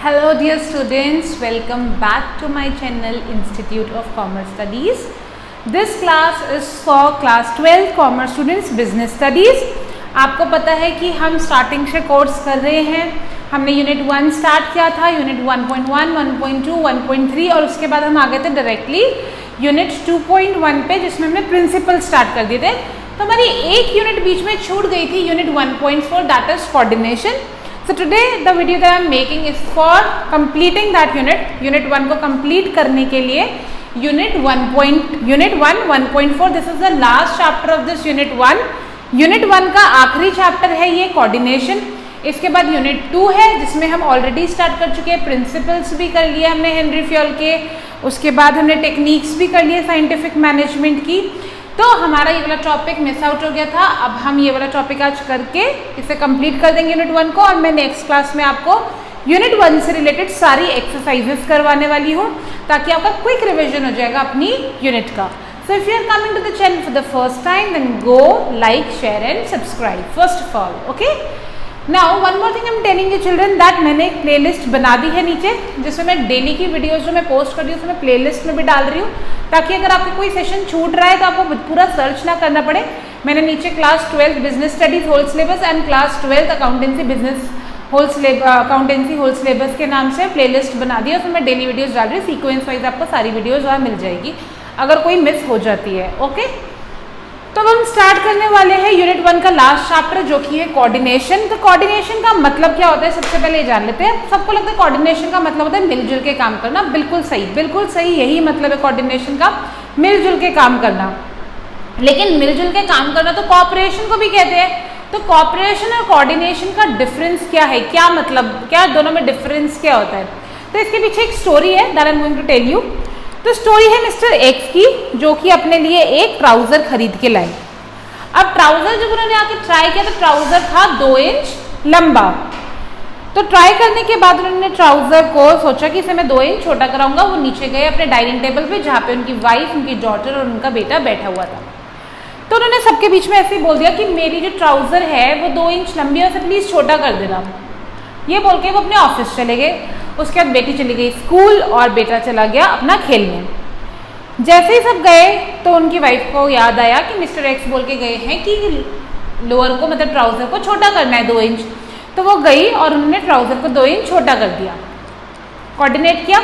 Hello dear students, welcome back to my channel Institute of Commerce Studies. This class is for class 12 Commerce Students Business Studies. आपको पता है कि हम starting से course कर रहे हैं. हमने यूनिट 1 स्टार्ट किया था, यूनिट 1.1, 1.2, 1.3 और उसके बाद हम आ गए थे डायरेक्टली यूनिट 2.1 पे जिसमें हमने प्रिंसिपल स्टार्ट कर दिए थे. तो हमारी एक यूनिट बीच में छूट गई थी, unit 1.4, that is coordination. So today the video that I am making is for completing that unit. Unit 1 को complete करने के लिए Unit 1, 1.4. This is the last chapter of this Unit 1. Unit 1 का आखिरी चैप्टर है ये कोऑर्डिनेशन. इसके बाद Unit 2 है जिसमें हम ऑलरेडी स्टार्ट कर चुके हैं. प्रिंसिपल्स भी कर लिए हमने हेनरी फ्योल के, उसके बाद हमने टेक्निक्स भी कर लिए साइंटिफिक मैनेजमेंट की. तो हमारा ये वाला टॉपिक मिस आउट हो गया था. अब हम ये वाला टॉपिक आज करके इसे कंप्लीट कर देंगे यूनिट 1 को, और मैं नेक्स्ट क्लास में आपको यूनिट 1 से रिलेटेड सारी एक्सरसाइजेस करवाने वाली हूँ ताकि आपका क्विक रिवीजन हो जाएगा अपनी यूनिट का. So if you are coming to the channel for the first time then go like, share and subscribe first of all. Okay, now one more thing I am telling you children that मैंने एक playlist बना दी है नीचे जिसमें मैं daily की videos जो मैं पोस्ट कर रही हूँ उसमें प्लेलिस्ट में भी डाल रही हूँ ताकि अगर आपको कोई सेशन छूट रहा है तो आपको पूरा सर्च ना करना पड़े. मैंने नीचे class 12 business studies whole syllabus and class 12 accountancy business accountancy whole syllabus के नाम से प्लेलिस्ट बना दी है. उसमें मैं डेली वीडियोस डाल रही हूँ, सीक्वेंस वाइज आपको सारी वीडियोस वहाँ मिल जाएगी अगर कोई मिस हो जाती है. ओके, तो अब हम स्टार्ट करने वाले हैं यूनिट 1 का लास्ट चैप्टर जो कि है कोऑर्डिनेशन. तो कोऑर्डिनेशन का मतलब क्या होता है सबसे पहले ये जान लेते हैं. सबको लगता है कोऑर्डिनेशन का मतलब होता है मिलजुल के काम करना. बिल्कुल सही, यही मतलब है कोऑर्डिनेशन का, मिलजुल के काम करना. लेकिन मिलजुल के काम करना तो कोऑपरेशन को भी कहते हैं. तो कोऑपरेशन और कोऑर्डिनेशन का डिफरेंस क्या है, क्या मतलब, क्या दोनों में डिफरेंस क्या होता है. तो इसके पीछे एक स्टोरी है that I am going to tell you. तो स्टोरी है मिस्टर एक्स की जो कि अपने लिए एक ट्राउजर खरीद के लाए. अब ट्राउजर जब उन्होंने आके ट्राई किया तो ट्राउजर था 2 इंच लंबा. तो ट्राई करने के बाद उन्होंने ट्राउजर को सोचा कि इसे मैं 2 इंच छोटा कराऊंगा. वो नीचे गए अपने डाइनिंग टेबल पे जहाँ पे उनकी वाइफ, उनकी डॉटर और उनका बेटा बैठा हुआ था. तो उन्होंने सबके बीच में ऐसे ही बोल दिया कि मेरी जो ट्राउजर है वो 2 इंच लंबी है, उसे प्लीज छोटा कर देना. ये बोल के वो अपने ऑफिस चले गए. उसके बाद बेटी चली गई स्कूल और बेटा चला गया अपना खेलने. जैसे ही सब गए तो उनकी वाइफ को याद आया कि मिस्टर एक्स बोल के गए हैं कि लोअर को मतलब ट्राउजर को छोटा करना है 2 इंच. तो वो गई और उन्होंने ट्राउजर को 2 इंच छोटा कर दिया, कोऑर्डिनेट किया.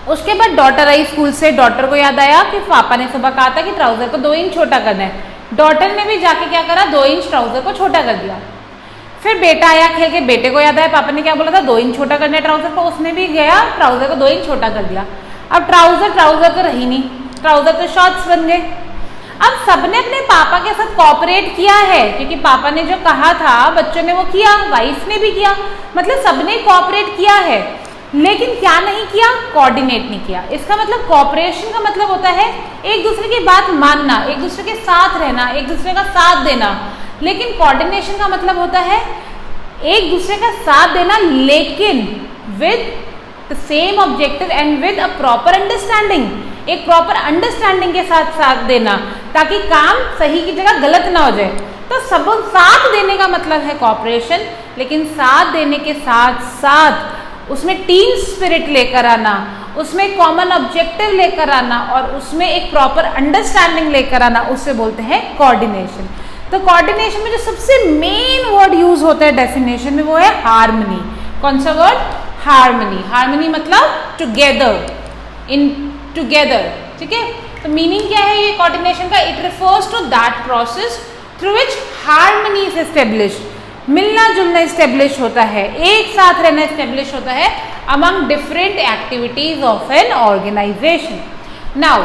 उसके बाद डॉटर आई स्कूल से. डॉटर को याद आया कि पापा ने सुबह कहा था कि ट्राउजर को 2 इंच छोटा करना है. डॉटर ने भी जाके क्या करा, 2 इंच ट्राउजर को छोटा कर दिया. फिर बेटा आया खेल के. बेटे को याद आया पापा ने क्या बोला था, 2 इंच छोटा करना है ट्राउजर को. उसने भी गया ट्राउजर को 2 इंच छोटा कर दिया. अब ट्राउजर तो रही नहीं, ट्राउजर तो शॉर्ट्स बन गए. अब सबने अपने पापा के साथ कोऑपरेट किया है क्योंकि पापा ने जो कहा था बच्चों ने वो किया, वाइफ ने भी किया, मतलब सबने कोऑपरेट किया है. लेकिन क्या नहीं किया, कोऑर्डिनेट नहीं किया. इसका मतलब कोऑपरेशन का मतलब होता है एक दूसरे की बात मानना, एक दूसरे के साथ रहना, एक दूसरे का साथ देना. लेकिन कोऑर्डिनेशन का मतलब होता है एक दूसरे का साथ देना लेकिन with the same objective and with a proper understanding. एक प्रॉपर अंडरस्टैंडिंग के साथ साथ देना ताकि काम सही की जगह गलत ना हो जाए. तो सब साथ देने का मतलब है कोऑपरेशन. लेकिन साथ देने के साथ साथ उसमें टीम स्पिरिट लेकर आना, उसमें कॉमन ऑब्जेक्टिव लेकर आना और उसमें एक प्रॉपर अंडरस्टैंडिंग लेकर आना, उससे बोलते हैं कोऑर्डिनेशन. तो कोऑर्डिनेशन में जो सबसे मेन वर्ड यूज होता है डेफिनेशन में वो है हार्मनी. कौन सा वर्ड, हार्मनी. हार्मनी मतलब टुगेदर, इन टुगेदर. ठीक है, तो मीनिंग क्या है ये कोऑर्डिनेशन का, it refers to that process through which harmony is established. मिलना जुलना स्टेब्लिश होता है, एक साथ रहना स्टेब्लिश होता है among different activities of an organization. Now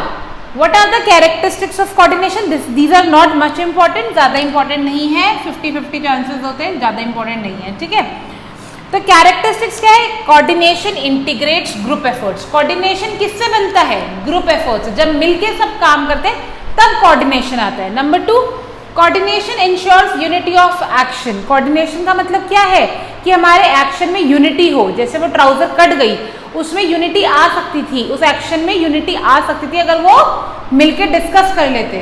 what are the characteristics of coordination. These are not much important, ज्यादा इंपॉर्टेंट नहीं है. 50-50 चांसेस होते हैं, ज्यादा इंपॉर्टेंट नहीं है. ठीक है, तो कैरेक्टरिस्टिक्स क्या है, coordination integrates group efforts. Coordination किससे बनता है, ग्रुप एफर्ट्स. जब मिलके सब काम करते हैं तब कोऑर्डिनेशन आता है. Number 2, coordination ensures unity of action. Coordination का मतलब क्या है कि हमारे एक्शन में यूनिटी हो. जैसे वो ट्राउजर कट गई, उसमें यूनिटी आ सकती थी, उस एक्शन में यूनिटी आ सकती थी अगर वो मिलके डिस्कस कर लेते.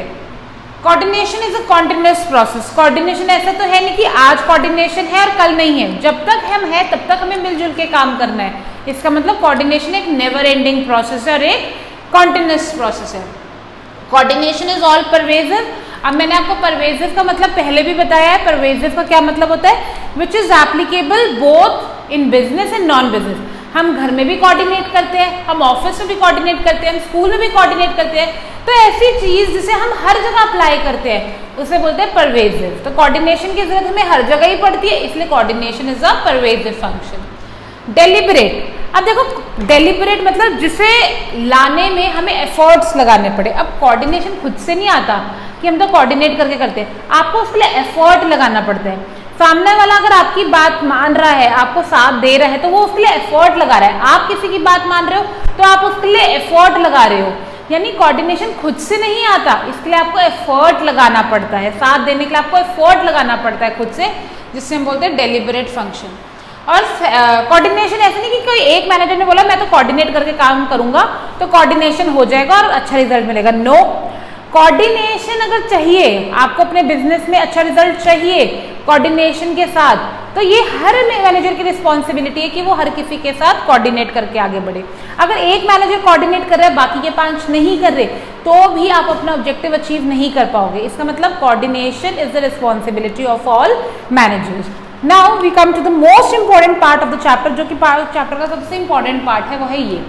Coordination is a continuous process. Coordination ऐसा तो है नहीं कि आज कोऑर्डिनेशन है और कल नहीं है, जब तक हम है तब तक हमें मिलजुल के काम करना है। इसका मतलब कोऑर्डिनेशन एक नेवर एंडिंग प्रोसेस है और एक कॉन्टिन्यूअस प्रोसेस है। Coordination is all pervasive. अब मैंने आपको परवेजिव का मतलब पहले भी बताया है। परवेजिव का क्या मतलब होता है? Which is applicable both in business and non business. हम घर में भी कोऑर्डिनेट करते हैं, हम ऑफिस में भी कोऑर्डिनेट करते हैं, हम स्कूल में भी कोऑर्डिनेट करते हैं। तो ऐसी चीज जिसे हम हर जगह अप्लाई करते हैं उसे बोलते हैं परवेजिव। तो कोऑर्डिनेशन की जरूरत हमें हर जगह ही पड़ती है, इसलिए coordination is a pervasive function. Deliberate. अब देखो डेलिबरेट मतलब जिसे लाने में हमें एफर्ट्स लगाने पड़े। अब कोऑर्डिनेशन खुद से नहीं आता कि हम तो कोऑर्डिनेट करके करते हैं, आपको उसके लिए एफर्ट लगाना पड़ता है। सामने वाला अगर आपकी बात मान रहा है, आपको साथ दे रहा है, तो वो उसके लिए एफर्ट लगा रहा है। आप किसी की बात मान रहे हो तो आप उसके लिए एफर्ट लगा रहे हो। यानी कोऑर्डिनेशन खुद से नहीं आता, इसके लिए आपको एफर्ट लगाना पड़ता है। साथ देने के लिए आपको एफर्ट लगाना पड़ता है खुद से, जिससे हम बोलते हैं डेलिबरेट फंक्शन। और कोऑर्डिनेशन ऐसा नहीं कि कोई एक मैनेजर ने बोला मैं तो कोऑर्डिनेट करके काम करूंगा तो कोऑर्डिनेशन हो जाएगा और अच्छा रिजल्ट मिलेगा। नो, कोऑर्डिनेशन अगर चाहिए आपको अपने बिजनेस में अच्छा रिजल्ट चाहिए कोऑर्डिनेशन के साथ, तो ये हर मैनेजर की रिस्पॉन्सिबिलिटी है कि वो हर किसी के साथ कोऑर्डिनेट करके आगे बढ़े। अगर एक मैनेजर कोऑर्डिनेट कर रहा है बाकी के 5 नहीं कर रहे तो भी आप अपना ऑब्जेक्टिव अचीव नहीं कर पाओगे। इसका मतलब coordination is the responsibility of all managers. Now we come to the most important part of the chapter, जो कि चैप्टर का सबसे इंपॉर्टेंट पार्ट है, वो है ये।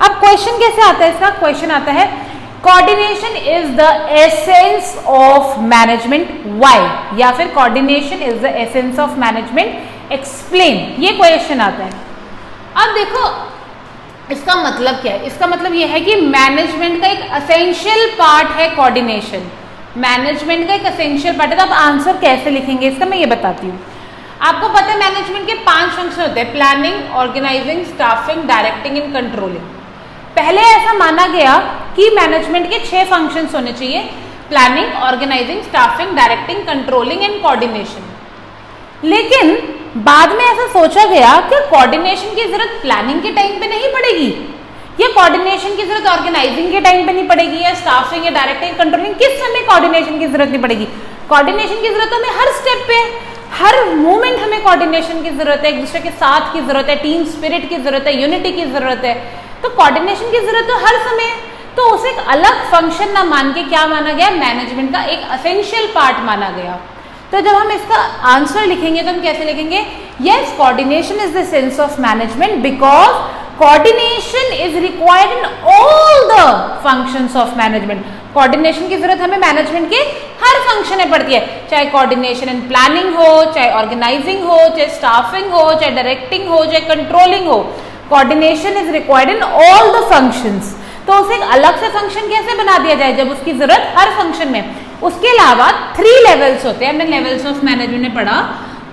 अब क्वेश्चन कैसे आता है इसका? क्वेश्चन आता है coordination is the essence of management, why? या फिर coordination is the essence of management, explain. ये क्वेश्चन आता है। अब देखो इसका मतलब क्या है? इसका मतलब ये है कि मैनेजमेंट का एक एसेंशियल पार्ट है कोऑर्डिनेशन। मैनेजमेंट का एक एसेंशियल पार्ट है। तो आप आंसर कैसे लिखेंगे इसका मैं ये बताती हूँ। आपको पता है मैनेजमेंट के 5 फंक्शन होते हैं, planning, organizing, staffing, directing and controlling. पहले ऐसा माना गया कि मैनेजमेंट के 6 फंक्शंस होने चाहिए, planning, organizing, staffing, directing, controlling and coordination. लेकिन बाद में ऐसा सोचा गया कि कोऑर्डिनेशन की जरूरत प्लानिंग के टाइम पे नहीं पड़ेगी, या कोऑर्डिनेशन की जरूरत ऑर्गेनाइजिंग के टाइम पे नहीं पड़ेगी, या स्टाफिंग या डायरेक्टिंग कंट्रोलिंग किस समय कोऑर्डिनेशन की जरूरत नहीं पड़ेगी। कोऑर्डिनेशन की जरूरत हमें हर स्टेप पे, हर मोमेंट हमें कोऑर्डिनेशन की जरूरत है, एक दूसरे के साथ की जरूरत है, टीम स्पिरिट की जरूरत है, यूनिटी की जरूरत है। तो कोऑर्डिनेशन की जरूरत तो हर समय, तो उसे एक अलग फंक्शन ना मान के क्या माना गया? मैनेजमेंट का एक एसेंशियल पार्ट माना गया। तो जब हम इसका आंसर लिखेंगे तो हम कैसे लिखेंगे? Yes, coordination is the sense of management because coordination is required in all the functions of management. Coordination की जरूरत हमें मैनेजमेंट के हर फंक्शन में पड़ती है, चाहे कोऑर्डिनेशन इन प्लानिंग हो, चाहे ऑर्गेनाइजिंग हो, चाहे स्टाफिंग हो, चाहे डायरेक्टिंग हो, चाहे कंट्रोलिंग हो। Coordination is required in all the functions. तो उसे एक अलग से फंक्शन कैसे बना दिया जाए जब उसकी जरूरत हर फंक्शन में। उसके अलावा 3 लेवल्स होते हैं, हमने लेवल्स ऑफ मैनेजमेंट में पढ़ा,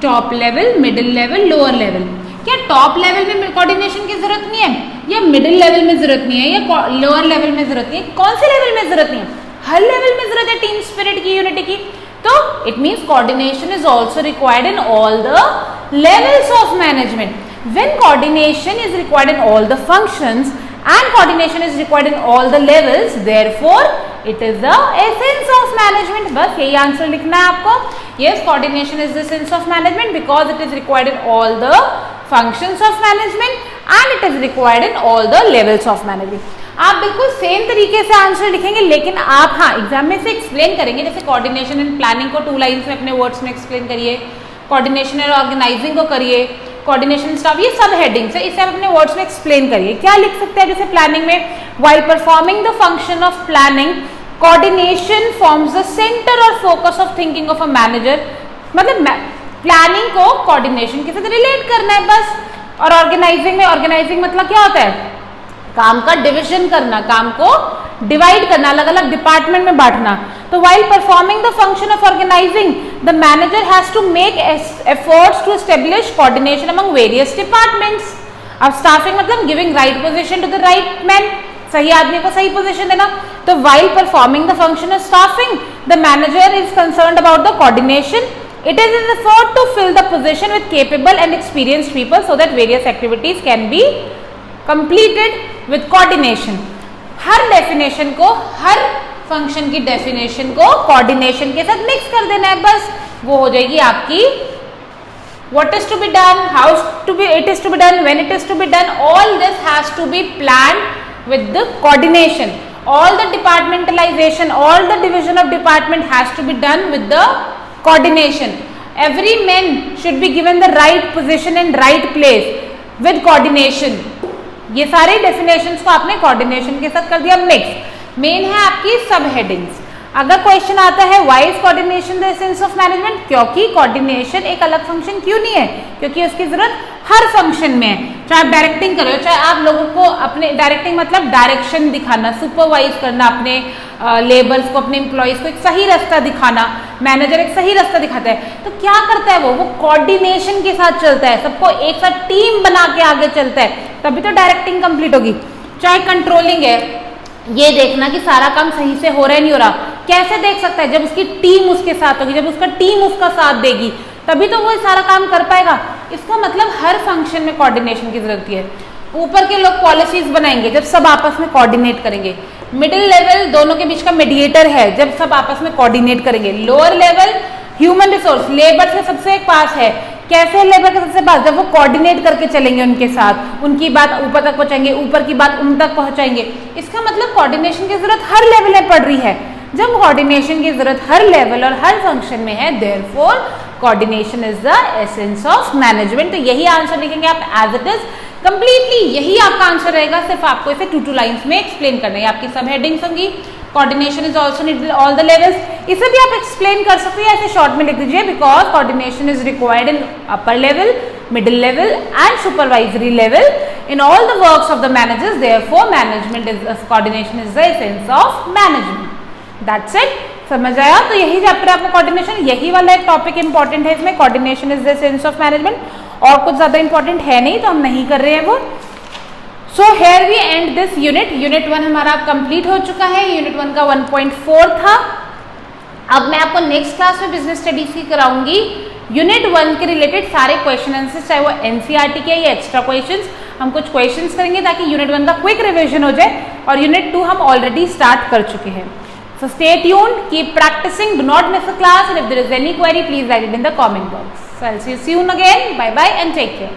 top level, middle level, lower level. क्या टॉप लेवल में कोऑर्डिनेशन की जरूरत नहीं है, या मिडिल लेवल में जरूरत नहीं है, या लोअर लेवल में जरूरत नहीं है? कौन से लेवल में जरूरत नहीं है? हर लेवल में जरूरत है टीम स्पिरिट की, यूनिटी की। तो it means coordination is also required in all the levels of management. When coordination is required in all the functions and coordination is required in all the levels, therefore it is the essence of management. बस यही answer लिखना है आपको। Yes, coordination is the essence of management because it is required in all the functions of management and it is required in all the levels of management. आप बिल्कुल same तरीके से answer लिखेंगे, लेकिन आप हाँ एग्जाम में से एक्सप्लेन करेंगे। जैसे कोऑर्डिनेशन एंड प्लानिंग को 2 लाइन्स में अपने वर्ड्स में एक्सप्लेन करिए, कोऑर्डिनेशन एंड ऑर्गेनाइजिंग को करिए, कोऑर्डिनेशन स्टाफ, ये सब हेडिंग्स है, इसे आप अपने वर्ड्स में एक्सप्लेन करिए। क्या लिख सकते हैं जैसे प्लानिंग में, while performing the function of planning coordination forms the centre और focus of thinking of a manager. मतलब प्लानिंग को कोऑर्डिनेशन के साथ रिलेट करना है बस। और ऑर्गेनाइजिंग में, ऑर्गेनाइजिंग मतलब क्या होता है? काम का डिविजन करना, काम को डिवाइड करना, अलग अलग डिपार्टमेंट में बांटना। तो while performing the function of organizing, the manager has to make efforts to establish coordination among various departments. अब staffing मतलब giving right position to the right man, सही आदमी को सही पोजीशन देना। तो while performing the function of staffing, the manager is concerned about the coordination. It is his effort to fill the position with capable and experienced people so that various activities can be completed with coordination. Her definition को, हर function की definition को coordination के साथ mix कर देना है, बस वो हो जाएगी आपकी what is to be done, how to be it is to be done, when it is to be done. All this has to be planned with the coordination. All the departmentalization, all the division of department has to be done with the coordination. Every man should be given the right position and right place with coordination. ये सारे definitions को आपने coordination के साथ कर दिया mix. Main है आपकी सब हेडिंग्स। अगर क्वेश्चन आता है why is coordination the essence of management, क्योंकि कोऑर्डिनेशन एक अलग फंक्शन क्यों नहीं है, क्योंकि उसकी जरूरत हर फंक्शन में है। चाहे आप डायरेक्टिंग कर रहे हो, चाहे आप लोगों को अपने डायरेक्टिंग मतलब डायरेक्शन दिखाना, सुपरवाइज करना अपने लेबर्स को, अपने एम्प्लॉइज को एक सही रास्ता दिखाना, मैनेजर एक सही रास्ता दिखाता है तो क्या करता है वो कोऑर्डिनेशन के साथ चलता है, सबको एक साथ टीम बना के आगे चलता है, तभी तो डायरेक्टिंग कंप्लीट होगी। चाहे कंट्रोलिंग है, ये देखना कि सारा काम सही से हो रहा है नहीं हो रहा, कैसे देख सकता है, जब उसकी टीम उसके साथ होगी, जब उसका टीम उसका साथ देगी तभी तो वो सारा काम कर पाएगा। इसका मतलब हर फंक्शन में कोऑर्डिनेशन की जरूरत है। ऊपर के लोग पॉलिसीज बनाएंगे जब सब आपस में कोऑर्डिनेट करेंगे, मिडिल लेवल दोनों के बीच का मीडिएटर है जब सब आपस में कोऑर्डिनेट करेंगे, lower level human resource labour से सबसे पास है, कैसे लेबर के सबसे पास, जब वो कोऑर्डिनेट करके चलेंगे उनके साथ, उनकी बात ऊपर तक पहुंचाएंगे, ऊपर की बात उन तक पहुंचाएंगे। इसका मतलब कोऑर्डिनेशन की जरूरत हर लेवल में पड़ रही है। जब कोऑर्डिनेशन की जरूरत हर लेवल और हर फंक्शन में है, therefore coordination is the essence of management. तो यही आंसर लिखेंगे आप एज इट इज, कंप्लीटली यही आपका आंसर रहेगा, सिर्फ आपको इसे 2 लाइंस में एक्सप्लेन करना है। आपकी सब हेडिंग्स होंगी, coordination is also needed all the levels, इसे भी आप एक्सप्लेन कर सकते हैं, ऐसे शॉर्ट में लिख दीजिए, because coordination is required in upper level, middle level and supervisory level in all the works of the managers. Therefore management is coordination is the essence of management. That's it. समझ आया? तो यही chapter आपको coordination, यही वाला एक topic important है इसमें, coordination is the essence of management, और कुछ ज्यादा इंपॉर्टेंट है नहीं तो हम नहीं कर रहे हैं वो। So here we end this unit. Unit 1 हमारा कंप्लीट हो चुका है, यूनिट 1 का 1.4 था। अब मैं आपको नेक्स्ट क्लास में बिजनेस स्टडीज की कराऊंगी यूनिट 1 के रिलेटेड सारे क्वेश्चन आंसर्स, चाहे वो एनसीईआरटी के या एक्स्ट्रा क्वेश्चंस, हम कुछ क्वेश्चंस करेंगे ताकि यूनिट 1 का क्विक रिवीजन हो जाए, और यूनिट 2 हम ऑलरेडी स्टार्ट कर चुके हैं। So stay tuned, keep practicing, do not miss a class, and if there is any query please write it in the comment box. So I will see you soon again, bye bye and take care.